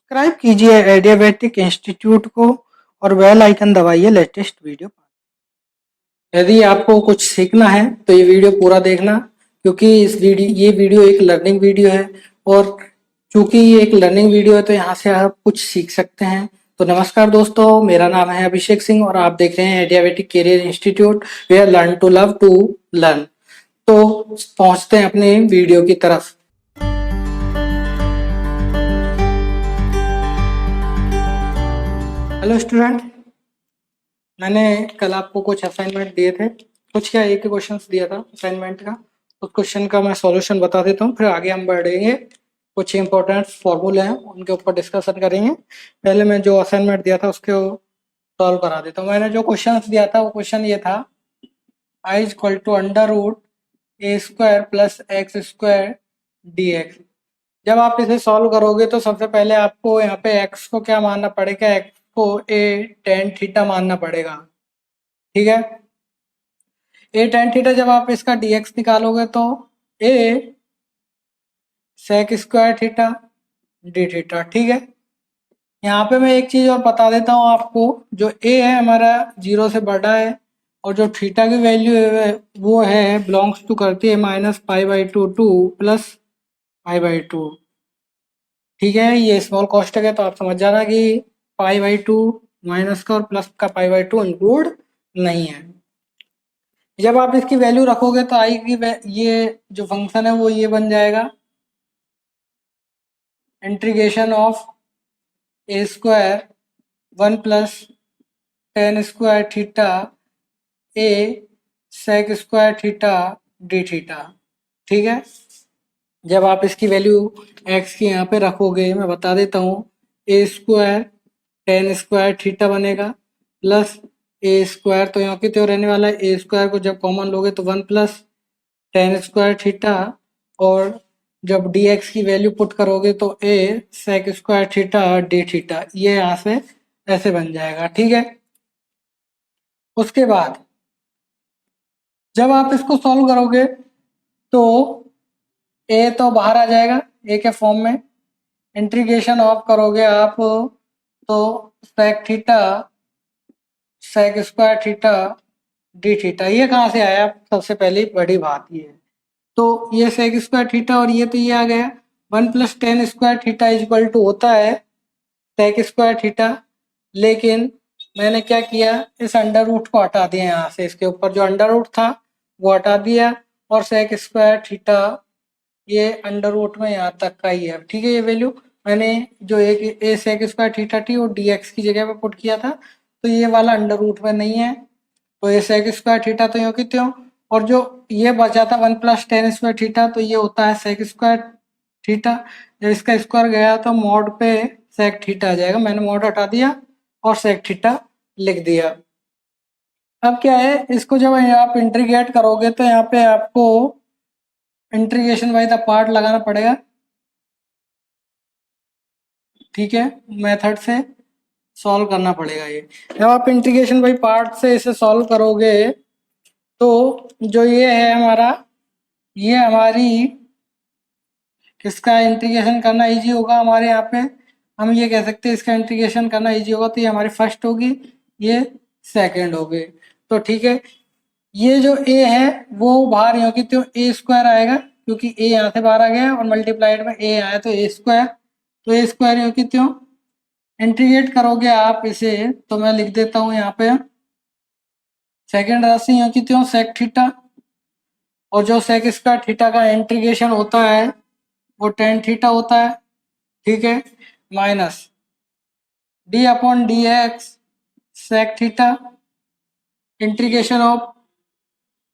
Subscribe कीजिए adiabatic institute को और बेल आइकन दबाइए लेटेस्ट वीडियो। यदि आपको कुछ सीखना है तो ये वीडियो पूरा देखना, क्योंकि ये वीडियो एक लर्निंग वीडियो है और चूंकि ये एक लर्निंग वीडियो है तो यहाँ से आप कुछ सीख सकते हैं। तो नमस्कार दोस्तों, मेरा नाम है अभिषेक सिंह और आप देख रहे हैं adiabatic career institute where learn to love to learn. तो पहुंचते हैं अपने वीडियो की तरफ। हेलो स्टूडेंट, मैंने कल आपको कुछ असाइनमेंट दिए थे। कुछ क्या, एक ही क्वेश्चन दिया था असाइनमेंट का। उस क्वेश्चन का मैं सॉल्यूशन बता देता हूँ, फिर आगे हम बढ़ेंगे। कुछ इंपॉर्टेंट फॉर्मूले हैं उनके ऊपर डिस्कशन करेंगे। पहले मैं जो असाइनमेंट दिया था उसको सॉल्व करा देता हूँ। मैंने जो क्वेश्चन दिया था वो क्वेश्चन ये था, I is equal to under root a square plus x square d x. जब आप इसे सॉल्व करोगे तो सबसे पहले आपको यहाँ पे x को क्या मानना पड़ेगा, x को a tan थीटा मानना पड़ेगा। ठीक है, a tan थीटा जब आप इसका dx निकालोगे तो a sec square theta D theta. ठीक है, यहाँ पे मैं एक चीज और बता देता हूँ आपको, जो a है हमारा 0 से बड़ा है और जो थीटा की वैल्यू है वो है बिलोंग्स टू करती है -π/2 टू +π/2। ठीक है, ये स्मॉल कॉस्टक है तो आप समझ जाना कि π/2 माइनस का और प्लस का π/2 इंक्लूड नहीं है। जब आप इसकी वैल्यू रखोगे तो आई की ये जो फंक्शन है वो ये बन जाएगा, integration of A square 1 plus tan square theta A sec square theta D theta. ठीक है, जब आप इसकी वैल्यू x की यहाँ पे रखोगे, मैं बता देता हूँ, ए स्क्वायर tan स्क्वायर थीटा बनेगा प्लस ए स्क्वायर, तो यहाँ की तो रहने वाला है, ए स्क्वायर को जब कॉमन लोगे तो 1 प्लस tan स्क्वायर थीटा, और जब dx की वैल्यू पुट करोगे तो a sec square theta D theta, ये यहाँ से ऐसे बन जाएगा। ठीक है, उसके बाद जब आप इसको सॉल्व करोगे तो a तो बाहर आ जाएगा a के फॉर्म में, इंटीग्रेशन ऑफ करोगे आप तो sec theta sec square theta D theta, ये कहाँ से आया, सबसे पहली बड़ी बात ये है। तो ये sec स्क्वायर थीटा और ये तो ये आ गया, 1 plus tan square theta is equal to होता है sec स्क्वायर थीटा, लेकिन मैंने क्या किया, इस अंडर रूट को हटा दिया, यहाँ से इसके ऊपर जो अंडर रूट था वो हटा दिया और sec स्क्वायर थीटा ये अंडर रूट में यहाँ तक का ही है। ठीक है, ये वैल्यू मैंने जो एक ए sec स्क्वायर थीटा थी वो dx की जगह पे पुट किया था, तो ये वाला अंडर रूट में नहीं है, तो ये sec स्क्वायर थीटा तो यूँ की त्यों, और जो ये बचा था 1 प्लस tan स्क्वायर थीटा, तो ये होता है sec स्क्वायर थीटा। जब इसका स्क्वायर गया तो मॉड पे sec थीटा आ जाएगा, मैंने मॉड हटा दिया और sec थीटा लिख दिया। अब क्या है, इसको जब आप इंटीग्रेट करोगे तो यहाँ पे आपको इंटीग्रेशन बाय द पार्ट लगाना पड़ेगा। ठीक है, मेथड से सॉल्व करना पड़ेगा ये। जब आप इंटीग्रेशन बाय पार्ट से इसे सॉल्व करोगे तो जो ये है हमारा, ये हमारी किसका इंटीग्रेशन करना इजी होगा, हमारे यहाँ पे हम ये कह सकते हैं इसका इंटीग्रेशन करना इजी होगा, तो ये हमारी फर्स्ट होगी, ये सेकंड होगी। तो ठीक है, ये जो a है वो बाहर यहाँ की तो ए स्क्वायर आएगा, क्योंकि a यहाँ से बाहर आ गया और मल्टीप्लाइड में a आया तो a स्क्वायर, तो a स्क्वायर यहाँ की त्यों इंटीग्रेट करोगे आप इसे, तो मैं लिख देता हूँ यहाँ पे सेकेंड राशि यहाँ की त्यों sec थीटा, और जो sec स्क्वायर थीटा का इंटीग्रेशन होता है वो tan थीटा होता है। ठीक है, minus d upon D X sec theta, integration of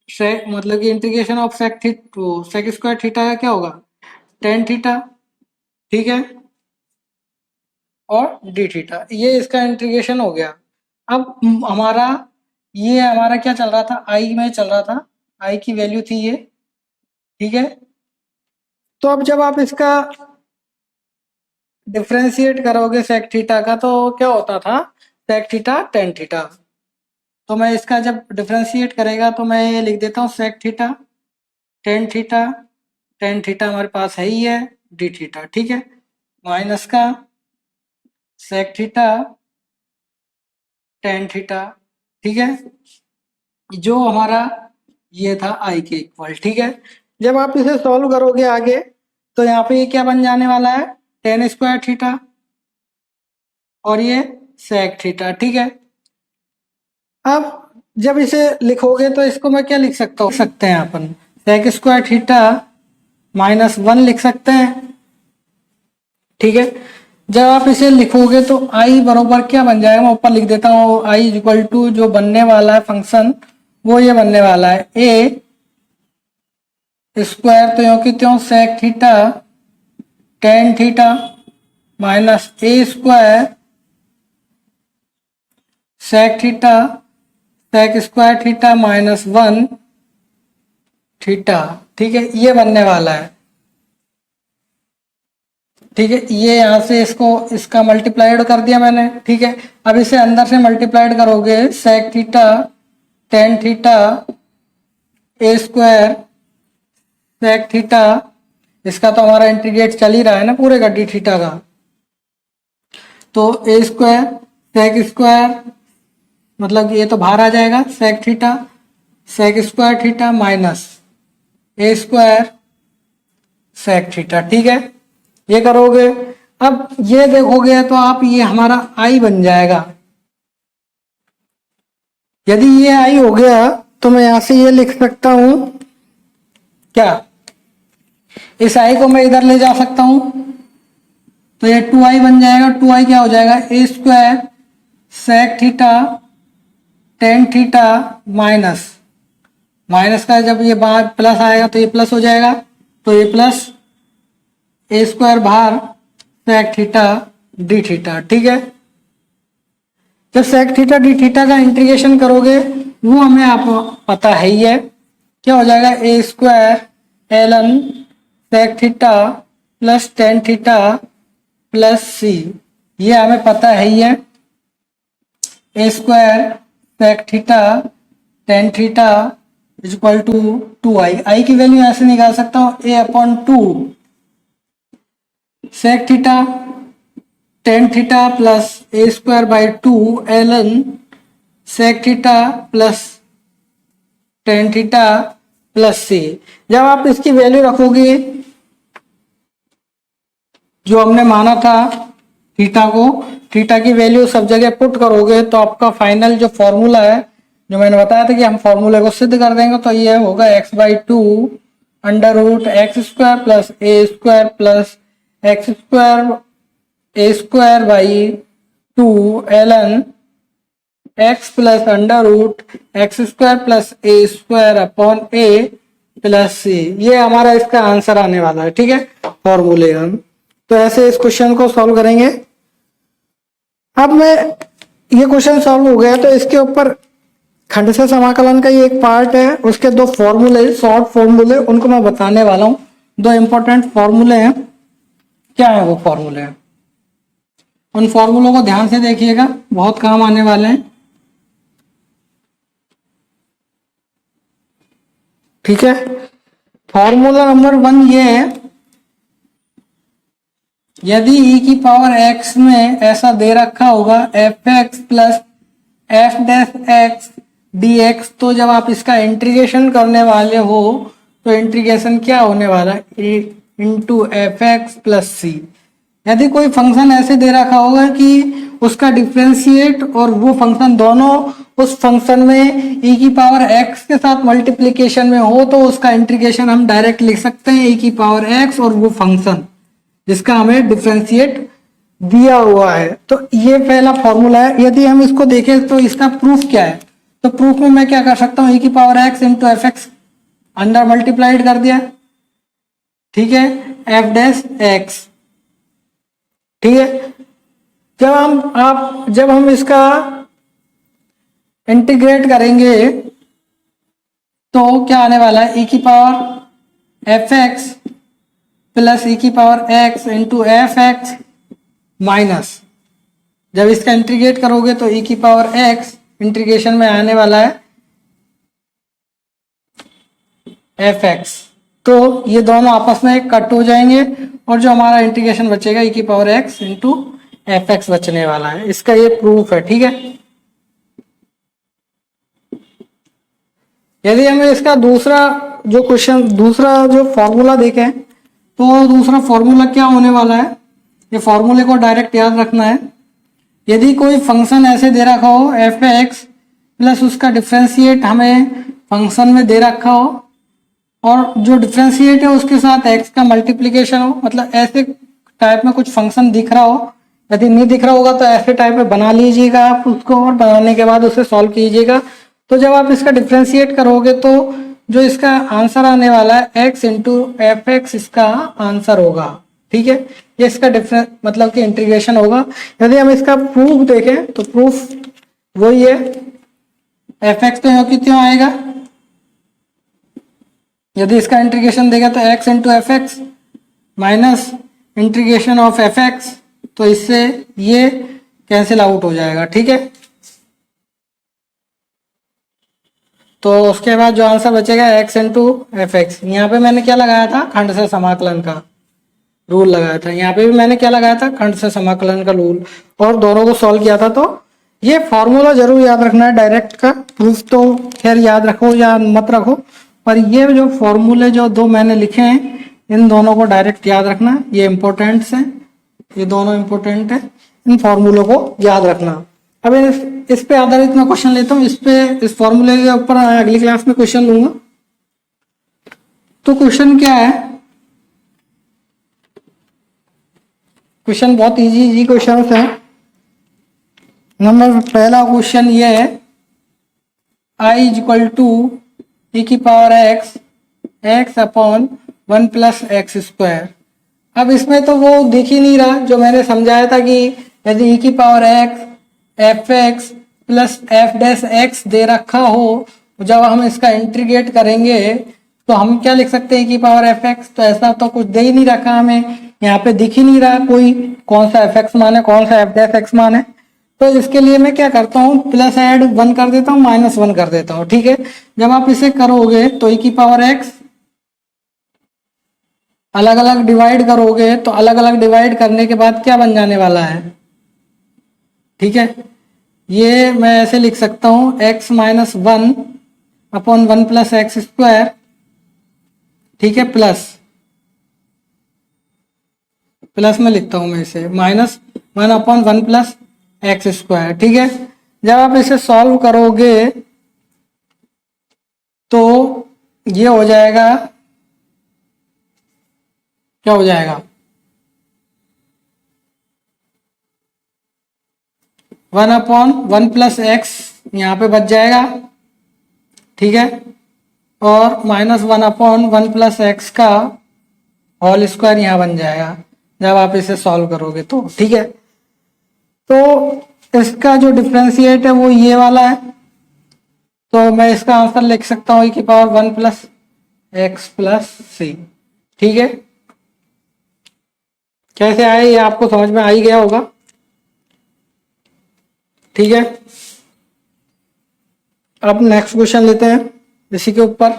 sec, मतलब कि integration of sec square theta का क्या होगा, tan थीटा। ठीक है, और डी थीटा, ये इसका इंटीग्रेशन हो गया। अब हमारा ये हमारा क्या चल रहा था, आई में चल रहा था, आई की वैल्यू थी ये। ठीक है, तो अब जब आप इसका डिफ्रेंशिएट करोगे सेक थीटा का तो क्या होता था, सेक थीटा tan थीटा। तो मैं इसका जब डिफ्रेंशिएट करेगा तो मैं ये लिख देता हूँ sec theta tan theta, tan theta हमारे पास है ही है डी थीटा। ठीक है, माइनस का सेक थीटा टेन थीटा, ठीक है, जो हमारा ये था आई के इक्वल, ठीक है। जब आप इसे सॉल्व करोगे आगे तो यहाँ पे ये क्या बन जाने वाला है, टेन स्क्वायर थीटा और ये सेक थीटा, ठीक है। अब जब इसे लिखोगे तो इसको मैं क्या लिख सकता हूँ, सकते हैं अपन sec square theta minus one लिख सकते हैं, ठीक है। जब आप इसे लिखोगे तो आई बरोबर क्या बन जाएगा, मैं ऊपर लिख देता हूँ, आई इक्वल टू जो बनने वाला है फंक्शन वो ये बनने वाला है ए स्क्वायर तो यो कि त्यों sec theta tan theta minus a square sec theta sec square theta minus one theta, ठीक है, ये बनने वाला है, ठीक है। ये यहाँ से इसको इसका मल्टीप्लाइड कर दिया मैंने, ठीक है। अब इसे अंदर से मल्टीप्लाइड करोगे सेक थीटा टेन थीटा ए स्क्वायर सेक थीटा, इसका तो हमारा इंटीग्रेट चल ही रहा है ना पूरे का डी थीटा का, तो ए स्क्वायर सेक स्क्वायर मतलब ये तो बाहर आ जाएगा sec theta sec square theta minus a square sec theta, ठीक है। ये करोगे, अब ये देखोगे तो आप ये हमारा आई बन जाएगा। यदि ये आई हो गया तो मैं यहां से ये लिख सकता हूं क्या, इस आई को मैं इधर ले जा सकता हूं तो ये टू आई बन जाएगा, टू आई क्या हो जाएगा a square sec theta tan theta minus minus का जब ये बाहर प्लस आएगा तो ये प्लस हो जाएगा, तो ये प्लस ए स्क्वायर बाहर सेक थीटा डी थीटा, ठीक है। जब सेक थीटा डी थीटा का इंटीग्रेशन करोगे वो हमें आप पता है ही है, क्या हो जाएगा a square l n sec theta plus tan theta plus c, ये हमें पता है ही है। A square sec theta tan theta is equal to two I, I की वैल्यू ऐसे निकाल सकता हूँ a upon two sec theta tan theta plus a square by two l n sec theta plus tan theta plus c. जब आप इसकी value रखोगे जो हमने माना था थीटा को, थीटा की वैल्यू सब जगह पुट करोगे तो आपका फाइनल जो फॉर्मूला है जो मैंने बताया था कि हम फॉर्मूले को सिद्ध कर देंगे, तो ये होगा x by two under root x square plus a square plus x square a square by two l n x plus under root x square plus a square upon a plus c, ये हमारा इसका answer आने वाला है, ठीक है, फॉर्मूले हम। तो ऐसे इस क्वेश्चन को सॉल्व करेंगे। अब मैं ये क्वेश्चन सॉल्व हो गया तो इसके ऊपर खंड से समाकलन का ये एक पार्ट है, उसके दो फॉर्मूले शॉर्ट फॉर्मूले उनको मैं बताने वाला हूं, दो इंपॉर्टेंट फॉर्मूले हैं। क्या है वो फॉर्मूले, उन फॉर्मूलों को ध्यान से देखिएगा, बहुत काम आने वाले हैं, ठीक है। फॉर्मूला नंबर वन ये है, यदि e की पावर x में ऐसा दे रखा होगा F x plus f dash x D x, तो जब आप इसका इंटीग्रेशन करने वाले हो तो इंटीग्रेशन क्या होने वाला है इंटू एफ एक्स प्लस सी। यदि कोई फंक्शन ऐसे दे रखा होगा कि उसका डिफरेंशिएट और वो फंक्शन दोनों उस फंक्शन में e की पावर x के साथ मल्टीप्लिकेशन में हो तो उसका इंटीग्रेशन हम डायरेक्ट लिख सकते हैं e की पावर x और वो फंक्शन जिसका हमें डिफरेंशिएट दिया हुआ है। तो ये पहला फॉर्मूला है। यदि हम इसको देखें तो इसका प्रूफ क्या है, तो प्रूफ में मैं क्या कर सकता हूँ, e की power x into F x under multiplied कर दिया, ठीक है, एफ डैश एक्स, ठीक है। जब हम इसका इंटीग्रेट करेंगे तो क्या आने वाला है, e की power F x plus e की power x into F x minus, जब इसका इंटीग्रेट करोगे तो e की पावर x इंटीग्रेशन में आने वाला है एफ एक्स, तो ये दोनों आपस में कट हो जाएंगे और जो हमारा इंटीग्रेशन बचेगा e की power x into F x बचने वाला है। इसका ये प्रूफ है, ठीक है। यदि हमें इसका दूसरा जो फॉर्मूला देखें तो दूसरा फॉर्मूला क्या होने वाला है, ये फॉर्मूले को डायरेक्ट याद रखना है। यदि कोई फंक्शन ऐसे दे रखा हो एफ एक्स प्लस उसका डिफ्रेंशिएट हमें फंक्शन में दे रखा हो, और जो डिफ्रेंशिएट है उसके साथ एक्स का मल्टीप्लीकेशन हो, मतलब ऐसे टाइप में कुछ फंक्शन दिख रहा हो। यदि नहीं दिख रहा होगा तो ऐसे टाइप में बना लीजिएगा आप उसको, और बनाने के बाद उसे सॉल्व कीजिएगा। तो जब आप इसका डिफ्रेंशिएट करोगे तो जो इसका आंसर आने वाला है एक्स इंटू एफ एक्स इसका आंसर होगा, ठीक है। ये इसका डिफरेंस मतलब कि इंटीग्रेशन होगा। यदि हम इसका प्रूफ देखें तो प्रूफ वही है, एफ एक्स तो यहाँ की त्यों आएगा। यदि इसका इंटीग्रेशन देगा तो x into F x minus integration of F x, तो इससे ये कैंसिल आउट हो जाएगा, ठीक है। तो उसके बाद जो आंसर बचेगा एक्स इंटू एफ एक्स। यहाँ पे मैंने क्या लगाया था, खंड से समाकलन का रूल लगाया था। यहाँ पे भी मैंने क्या लगाया था, खंड से समाकलन का रूल, और दोनों को सॉल्व किया था। तो ये फॉर्मूला जरूर याद रखना है, डायरेक्ट का प्रूफ तो खैर याद रखो या मत रखो, पर ये जो फॉर्मूले जो दो मैंने लिखे हैं इन दोनों को डायरेक्ट याद रखना, ये इंपॉर्टेंट्स हैं, ये दोनों इंपॉर्टेंट है, इन फॉर्मूलों को याद रखना। अब इस पे आधारित मैं क्वेश्चन लेता हूँ, इस फॉर्मूले के ऊपर अगली क्लास में क्वेश्चन लूंगा। तो क्वेश्चन क्या है, क्वेश्चन बहुत इजी क्वेश्चन है। नंबर पहला क्वेश्चन ये है, i इज इक्वल टू ई की power x upon 1 plus x square. अब इसमें तो वो दिख ही नहीं रहा जो मैंने समझाया था कि यदि ई की power x f x plus f dash x दे रखा हो, जब हम इसका इंटीग्रेट करेंगे तो हम क्या लिख सकते हैं, की पावर एफ एक्स। तो ऐसा तो कुछ दे ही नहीं रखा हमें, यहाँ पे दिख ही नहीं रहा कोई कौन सा एफ एक्स मान है कौन सा एफ डैश एक्स मान है। तो इसके लिए मैं क्या करता हूँ, प्लस ऐड 1 कर देता हूँ, माइनस 1 कर देता हूँ, ठीक है। जब आप इसे करोगे तो ई की पावर एक्स अलग अलग डिवाइड करोगे तो अलग अलग डिवाइड करने के बाद क्या बन जाने वाला है, ठीक है। ये मैं ऐसे लिख सकता हूँ x minus 1 upon 1 plus x square, ठीक है, प्लस में लिखता हूँ मैं इसे minus 1 upon 1 plus x square, ठीक है। जब आप इसे सॉल्व करोगे तो ये हो जाएगा, क्या हो जाएगा, 1 अपॉन 1 प्लस एक्स यहाँ पे बच जाएगा, ठीक है, और माइनस 1 अपॉन 1 प्लस एक्स का होल स्क्वायर यहाँ बन जाएगा जब आप इसे सॉल्व करोगे तो, ठीक है। तो इसका जो डिफरेंशिएट है वो ये वाला है, तो मैं इसका आंसर लिख सकता हूँ की पावर 1 प्लस एक्स प्लस सी, ठीक है। कैसे आए ये आपको समझ में आ ही गया होगा, ठीक है। अब नेक्स्ट क्वेश्चन लेते हैं इसी के ऊपर।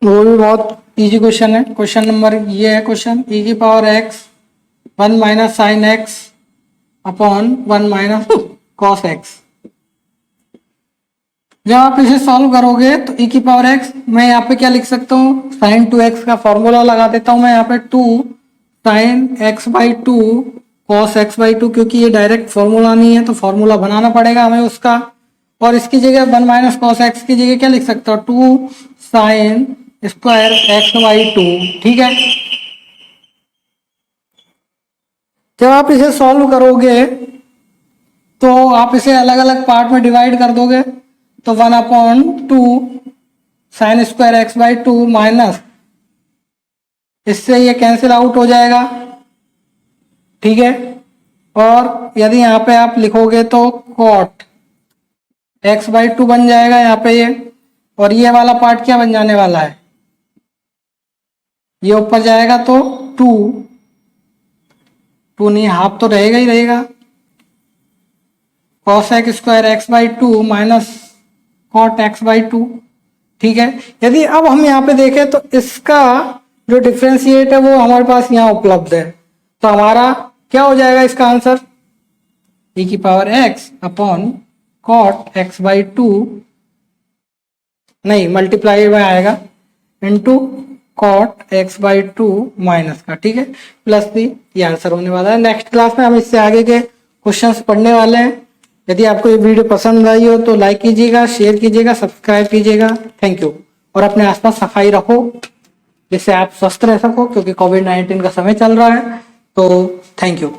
वो भी बहुत इजी क्वेश्चन है। क्वेश्चन नंबर ये है, क्वेश्चन ई की power x 1 minus sine x upon 1 minus cos x. जब आप इसे सॉल्व करोगे तो ई की पावर एक्स मैं यहाँ पे क्या लिख सकता हूँ, साइन 2x का फॉर्मूला लगा देता हूँ मैं यहाँ पे 2 sine x by 2 cos x by 2, क्योंकि ये डायरेक्ट फॉर्मूला नहीं है तो फॉर्मूला बनाना पड़ेगा हमें उसका। और इसकी जगह 1 माइनस कॉस एक्स की जगह क्या लिख सकता हूँ, 2 साइन स्क्वायर एक्स बाई 2, ठीक है। जब आप इसे सॉल्व करोगे तो आप इसे अलग अलग पार्ट में डिवाइड कर दोगे, तो 1 upon 2 sine square X by 2 minus, इससे ये कैंसिल आउट हो जाएगा, ठीक है। और यदि यहाँ पे आप लिखोगे तो कॉट एक्स बाई 2 बन जाएगा यहाँ पे ये, और ये वाला पार्ट क्या बन जाने वाला है, ये ऊपर जाएगा तो 2 नहीं हाफ तो रहेगा ही रहेगा, cos X square X by 2 minus cot X by 2, ठीक है। यदि अब हम यहाँ पे देखें तो इसका जो डिफ्रेंशिएट है वो हमारे पास यहाँ उपलब्ध है, तो हमारा क्या हो जाएगा इसका आंसर, e की power x upon cot x by 2, नहीं मल्टीप्लाई में आएगा, into cot x by 2 minus का, ठीक है, प्लस दी, ये आंसर होने वाला है। नेक्स्ट क्लास में हम इससे आगे के क्वेश्चंस पढ़ने वाले हैं। यदि आपको ये वीडियो पसंद आई हो तो लाइक कीजिएगा, शेयर कीजिएगा, सब्सक्राइब कीजिएगा। Thank you. और अपने आसपास सफाई रखो जिससे आप स्वस्थ रह सको, क्योंकि कोविड-19 का समय चल रहा है। तो थैंक यू।